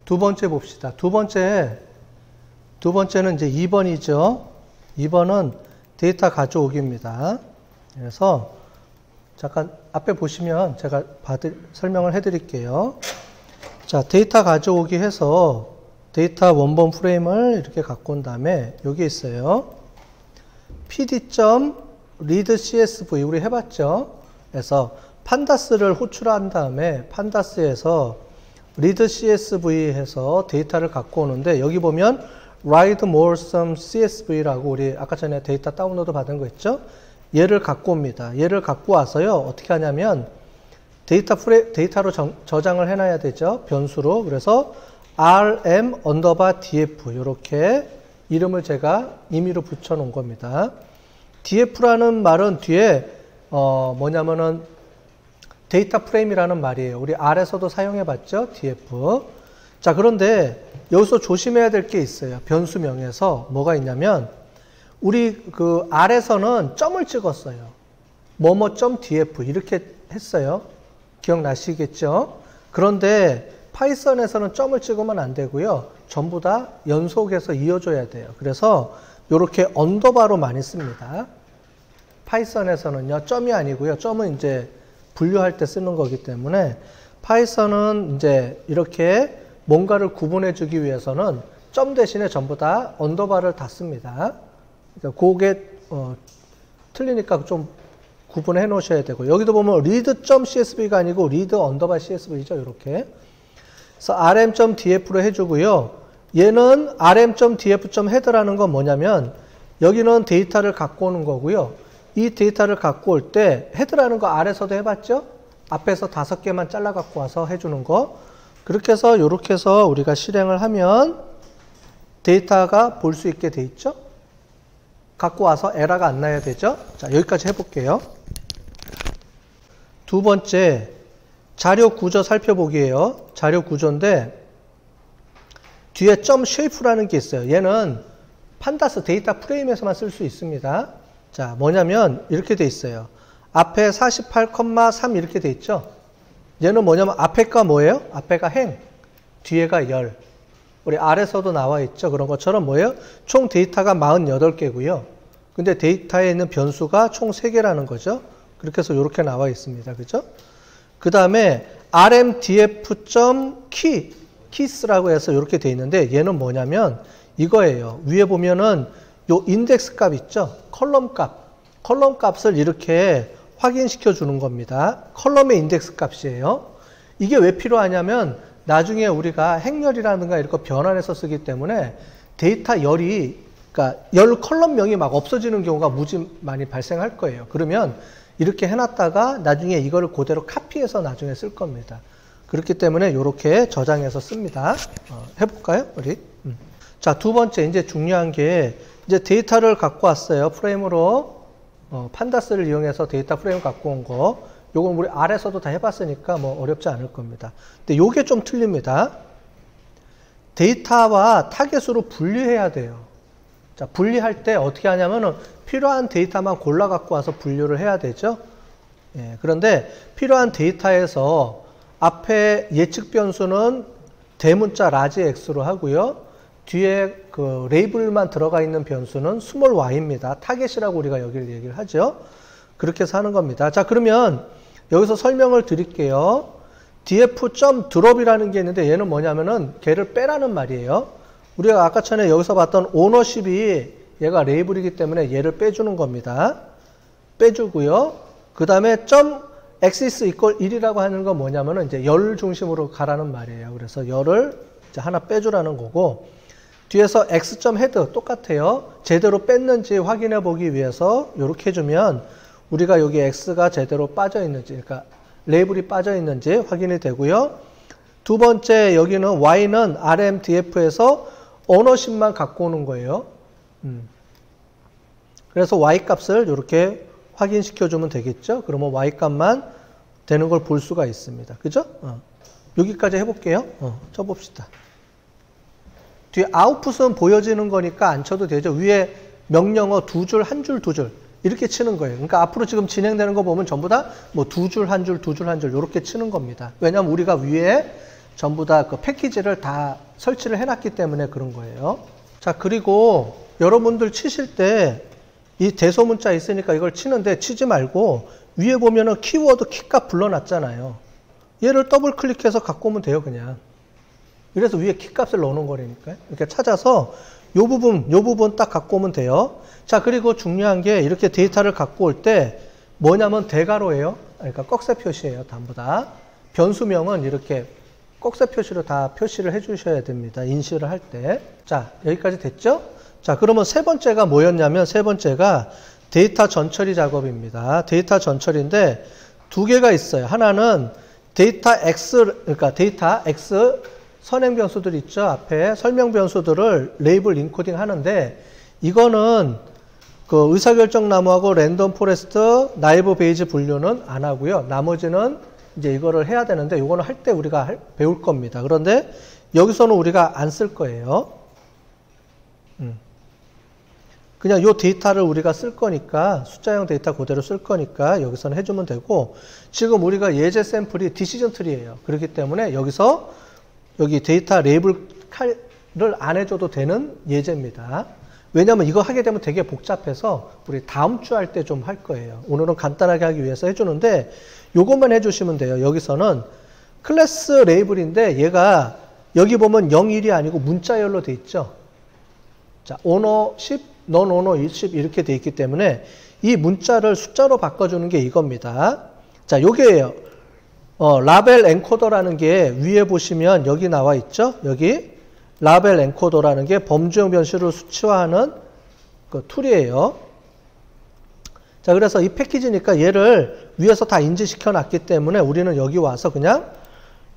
두 번째 봅시다. 두 번째는 이제 2번이죠. 2번은 데이터 가져오기입니다. 그래서 잠깐 앞에 보시면 제가 설명을 해드릴게요. 자, 데이터 가져오기 해서 데이터 원본 프레임을 이렇게 갖고 온 다음에 여기 있어요. pd.readcsv 우리 해봤죠. 그래서 판다스를 호출한 다음에 판다스에서 readcsv 해서 데이터를 갖고 오는데 여기 보면 write more some csv라고 우리 아까 전에 데이터 다운로드 받은 거 있죠. 얘를 갖고 옵니다. 얘를 갖고 와서요. 어떻게 하냐면 데이터로 저장을 해놔야 되죠. 변수로. 그래서 rm_df 이렇게 이름을 제가 임의로 붙여놓은 겁니다. df라는 말은 뒤에 뭐냐면은 데이터 프레임이라는 말이에요. 우리 R에서도 사용해봤죠. df. 자, 그런데 여기서 조심해야 될 게 있어요. 변수명에서 뭐가 있냐면 우리 그 R에서는 점을 찍었어요. 뭐뭐.df 이렇게 했어요. 기억나시겠죠? 그런데 파이썬에서는 점을 찍으면 안 되고요. 전부 다 연속해서 이어줘야 돼요. 그래서 이렇게 언더바로 많이 씁니다. 파이썬에서는요. 점이 아니고요. 점은 이제 분류할 때 쓰는 거기 때문에 파이썬은 이제 이렇게 뭔가를 구분해 주기 위해서는 점 대신에 전부 다 언더바를 다 씁니다. 그러니까 그게 틀리니까 좀 구분해 놓으셔야 되고 여기도 보면 read.csv가 아니고 read_csv죠. 이렇게. 그래서 rm.df로 해주고요. 얘는 rm.df.head라는 건 뭐냐면 여기는 데이터를 갖고 오는 거고요. 이 데이터를 갖고 올 때 헤드라는 거 R에서도 해봤죠? 앞에서 5개만 잘라 갖고 와서 해주는 거. 그렇게 해서 이렇게 해서 우리가 실행을 하면 데이터가 볼 수 있게 돼 있죠? 갖고 와서 에러가 안 나야 되죠? 자, 여기까지 해볼게요. 두 번째, 자료 구조 살펴보기예요. 자료 구조인데 뒤에 .shape라는 게 있어요. 얘는 판다스 데이터 프레임에서만 쓸 수 있습니다. 자, 뭐냐면 이렇게 돼 있어요. 앞에 48,3 이렇게 돼 있죠. 얘는 뭐냐면 앞에가 뭐예요? 앞에가 행, 뒤에가 열. 우리 R에서도 나와 있죠. 그런 것처럼 뭐예요? 총 데이터가 48개고요. 근데 데이터에 있는 변수가 총 3개라는 거죠. 그렇게 해서 이렇게 나와 있습니다. 그죠? 그 다음에 rmdf.keys라고 해서 이렇게 돼 있는데 얘는 뭐냐면 이거예요. 위에 보면은 요 인덱스 값 있죠? 컬럼 값을 이렇게 확인시켜 주는 겁니다. 컬럼의 인덱스 값이에요. 이게 왜 필요하냐면 나중에 우리가 행렬이라든가 이렇게 변환해서 쓰기 때문에 데이터 열이, 그러니까 열 컬럼명이 막 없어지는 경우가 무지 많이 발생할 거예요. 그러면 이렇게 해놨다가 나중에 이거를 그대로 카피해서 나중에 쓸 겁니다. 그렇기 때문에 이렇게 저장해서 씁니다. 해볼까요, 우리? 자, 두 번째 이제 중요한 게 이제 데이터를 갖고 왔어요. 프레임으로 판다스를 이용해서 데이터 프레임 갖고 온 거. 요건 우리 R에서도 다 해봤으니까 뭐 어렵지 않을 겁니다. 근데 요게 좀 틀립니다. 데이터와 타겟으로 분리해야 돼요. 자, 분리할 때 어떻게 하냐면은 필요한 데이터만 골라 갖고 와서 분류를 해야 되죠. 예, 그런데 필요한 데이터에서 앞에 예측 변수는 대문자 라지 X로 하고요. 뒤에 그 레이블만 들어가 있는 변수는 스몰 y입니다. 타겟이라고 우리가 여기를 얘기를 하죠. 그렇게 해서 하는 겁니다. 자, 그러면 여기서 설명을 드릴게요. df.drop이라는 게 있는데 얘는 뭐냐면은 걔를 빼라는 말이에요. 우리가 아까 전에 여기서 봤던 오너십이 얘가 레이블이기 때문에 얘를 빼주는 겁니다. 빼주고요. 그 다음에 .axis equal 1이라고 하는 건 뭐냐면은 이제 열 중심으로 가라는 말이에요. 그래서 열을 이제 하나 빼주라는 거고 뒤에서 x.head 똑같아요. 제대로 뺐는지 확인해 보기 위해서 이렇게 해주면 우리가 여기 x가 제대로 빠져 있는지, 그러니까 레이블이 빠져 있는지 확인이 되고요. 두 번째 여기는 y는 rmdf에서 오너십만 갖고 오는 거예요. 그래서 y 값을 이렇게 확인시켜 주면 되겠죠. 그러면 y 값만 되는 걸 볼 수가 있습니다. 그죠? 여기까지 해볼게요. 쳐봅시다. 뒤에 아웃풋은 보여지는 거니까 안 쳐도 되죠. 위에 명령어 두 줄, 한 줄, 두 줄 이렇게 치는 거예요. 그러니까 앞으로 지금 진행되는 거 보면 전부 다 뭐 두 줄, 한 줄, 두 줄, 한 줄 이렇게 치는 겁니다. 왜냐하면 우리가 위에 전부 다 그 패키지를 다 설치를 해놨기 때문에 그런 거예요. 자, 그리고 여러분들 치실 때 이 대소문자 있으니까 이걸 치는데 치지 말고 위에 보면은 키워드 키값 불러놨잖아요. 얘를 더블 클릭해서 갖고 오면 돼요, 그냥. 그래서 위에 키값을 넣는 거라니까요. 이렇게 찾아서 요 부분 딱 갖고 오면 돼요. 자, 그리고 중요한 게 이렇게 데이터를 갖고 올 때 뭐냐면 대괄호예요. 그러니까 꺽쇠 표시예요, 전부 다. 변수명은 이렇게 꺽쇠 표시로 다 표시를 해 주셔야 됩니다. 인식을 할 때. 자, 여기까지 됐죠? 자, 그러면 세 번째가 뭐였냐면 세 번째가 데이터 전처리 작업입니다. 데이터 전처리인데 두 개가 있어요. 하나는 데이터 X, 그러니까 데이터 X 선행 변수들 있죠. 앞에 설명 변수들을 레이블 인코딩 하는데 이거는 그 의사결정 나무하고 랜덤 포레스트, 나이브 베이지 분류는 안 하고요. 나머지는 이제 이거를 해야 되는데 이거는 할 때 우리가 배울 겁니다. 그런데 여기서는 우리가 안 쓸 거예요. 그냥 요 데이터를 우리가 쓸 거니까 숫자형 데이터 그대로 쓸 거니까 여기서는 해주면 되고 지금 우리가 예제 샘플이 디시전 트리예요. 그렇기 때문에 여기서 여기 데이터 레이블을 안 해줘도 되는 예제입니다. 왜냐하면 이거 하게 되면 되게 복잡해서 우리 다음 주 할 때 좀 할 거예요. 오늘은 간단하게 하기 위해서 해주는데 요것만 해주시면 돼요. 여기서는 클래스 레이블인데 얘가 여기 보면 0, 1이 아니고 문자열로 돼 있죠. 자, 오너 10, 넌 오너 10 이렇게 돼 있기 때문에 이 문자를 숫자로 바꿔주는 게 이겁니다. 자, 요게예요. 라벨 엔코더라는 게 위에 보시면 여기 나와 있죠. 여기 라벨 엔코더라는 게 범주형 변수를 수치화하는 그 툴이에요. 자, 그래서 이 패키지니까 얘를 위에서 다 인지시켜 놨기 때문에 우리는 여기 와서 그냥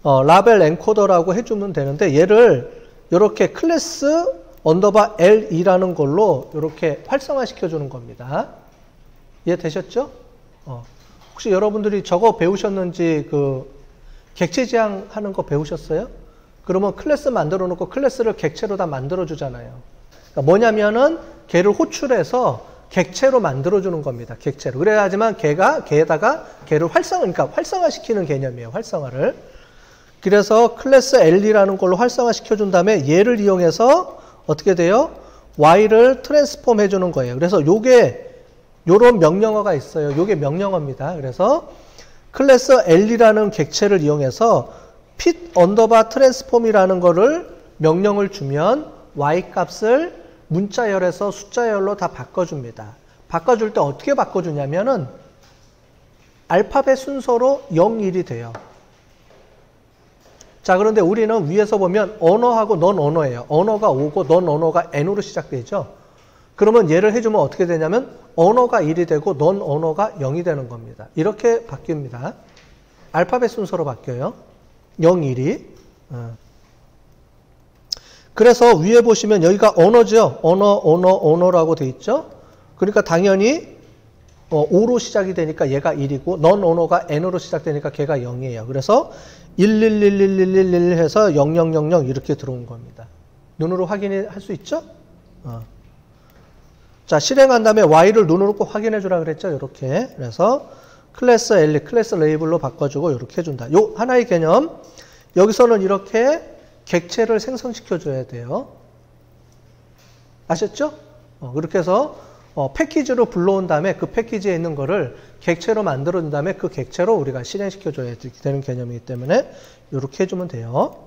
라벨 엔코더라고 해주면 되는데 얘를 이렇게 클래스 언더바 L2라는 걸로 이렇게 활성화 시켜주는 겁니다. 이해되셨죠? 혹시 여러분들이 저거 배우셨는지 그 객체 지향하는 거 배우셨어요? 그러면 클래스 만들어 놓고 클래스를 객체로 다 만들어 주잖아요. 그러니까 뭐냐면은 걔를 호출해서 객체로 만들어 주는 겁니다. 객체로. 그래야지만 걔에다가 걔를 그러니까 활성화시키는 개념이에요. 활성화를. 그래서 클래스 L2라는 걸로 활성화 시켜준 다음에 얘를 이용해서 어떻게 돼요? Y를 트랜스폼 해주는 거예요. 그래서 요런 명령어가 있어요. 요게 명령어입니다. 그래서 클래스 L이라는 객체를 이용해서 fit 언더바 트랜스폼이라는 거를 명령을 주면 Y 값을 문자열에서 숫자열로 다 바꿔줍니다. 바꿔줄 때 어떻게 바꿔주냐면은 알파벳 순서로 0, 1이 돼요. 자, 그런데 우리는 위에서 보면 언어하고 넌 언어예요. 언어가 O고 넌 언어가 N으로 시작되죠. 그러면 얘를 해주면 어떻게 되냐면 언어가 1이 되고 넌 언어가 0이 되는 겁니다. 이렇게 바뀝니다. 알파벳 순서로 바뀌어요. 0, 1이. 그래서 위에 보시면 여기가 언어죠. 언어라고 돼 있죠. 그러니까 당연히 O로 시작이 되니까 얘가 1이고 넌 언어가 N으로 시작되니까 걔가 0이에요. 그래서 1111111 해서 0000 이렇게 들어온 겁니다. 눈으로 확인할 수 있죠? 자, 실행한 다음에 Y를 눈으로 꼭 확인해 주라 그랬죠? 이렇게. 그래서 클래스 L, 클래스 레이블로 바꿔주고 이렇게 해준다. 요 하나의 개념. 여기서는 이렇게 객체를 생성시켜 줘야 돼요. 아셨죠? 그렇게 해서 패키지로 불러온 다음에 그 패키지에 있는 거를 객체로 만들어준 다음에 그 객체로 우리가 실행시켜 줘야 되는 개념이기 때문에 이렇게 해주면 돼요.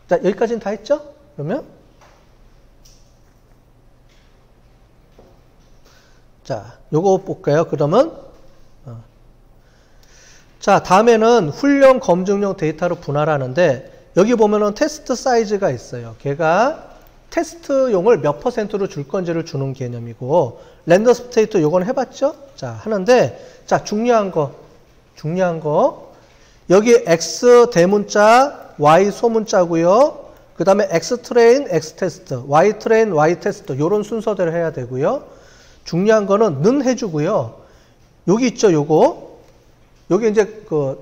자, 여기까지는 다 했죠? 그러면 자, 요거 볼까요? 그러면 자, 다음에는 훈련 검증용 데이터로 분할하는데 여기 보면은 테스트 사이즈가 있어요. 걔가 테스트용을 몇 %로 줄 건지를 주는 개념이고 렌더 스테이트 요건 해봤죠? 자, 하는데 자, 중요한 거 여기 X 대문자 Y 소문자고요. 그 다음에 X 트레인 X 테스트 Y 트레인 Y 테스트 요런 순서대로 해야 되고요. 중요한 거는 는 해주고요. 여기 있죠, 요거. 여기 이제 그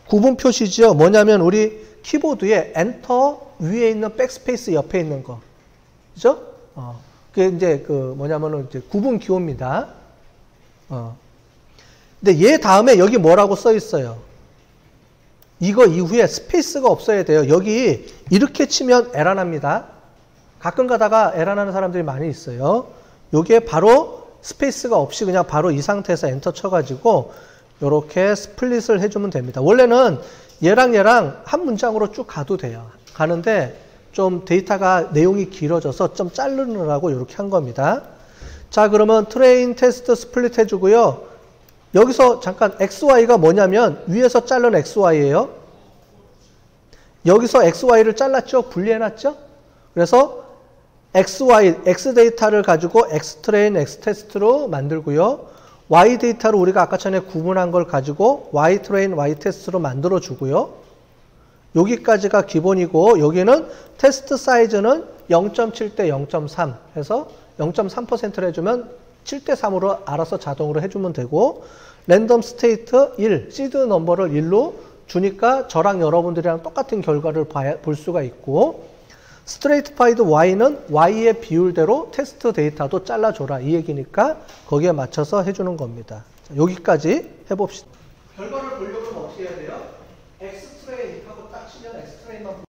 구분 표시죠. 뭐냐면 우리 키보드에 엔터 위에 있는 백스페이스 옆에 있는 거. 그죠? 그게 이제 그 뭐냐면은 이제 구분 기호입니다. 근데 얘 다음에 여기 뭐라고 써 있어요? 이거 이후에 스페이스가 없어야 돼요. 여기 이렇게 치면 에러 납니다. 가끔 가다가 에러 나는 사람들이 많이 있어요. 요게 바로 스페이스가 없이 그냥 바로 이 상태에서 엔터 쳐가지고 이렇게 스플릿을 해주면 됩니다. 원래는 얘랑 얘랑 한 문장으로 쭉 가도 돼요. 가는데 좀 데이터가 내용이 길어져서 좀 자르느라고 이렇게 한 겁니다. 자, 그러면 트레인 테스트 스플릿 해주고요. 여기서 잠깐 XY가 뭐냐면 위에서 자른 XY예요. 여기서 XY를 잘랐죠? 분리해놨죠? 그래서 XY, X 데이터를 가지고 X 트레인, X 테스트로 만들고요. Y 데이터를 우리가 아까 전에 구분한 걸 가지고 Y 트레인, Y 테스트로 만들어 주고요. 여기까지가 기본이고 여기는 테스트 사이즈는 0.7 대 0.3 해서 0.3%를 해주면 7 대 3으로 알아서 자동으로 해주면 되고 랜덤 스테이트 1, 시드 넘버를 1로 주니까 저랑 여러분들이랑 똑같은 결과를 볼 수가 있고 스트레이트파이드 Y는 Y의 비율대로 테스트 데이터도 잘라줘라 이 얘기니까 거기에 맞춰서 해주는 겁니다. 자, 여기까지 해봅시다. 결과를 보려면 어떻게 해야 돼요? X 트레인 하고 딱 치면 X 트레인만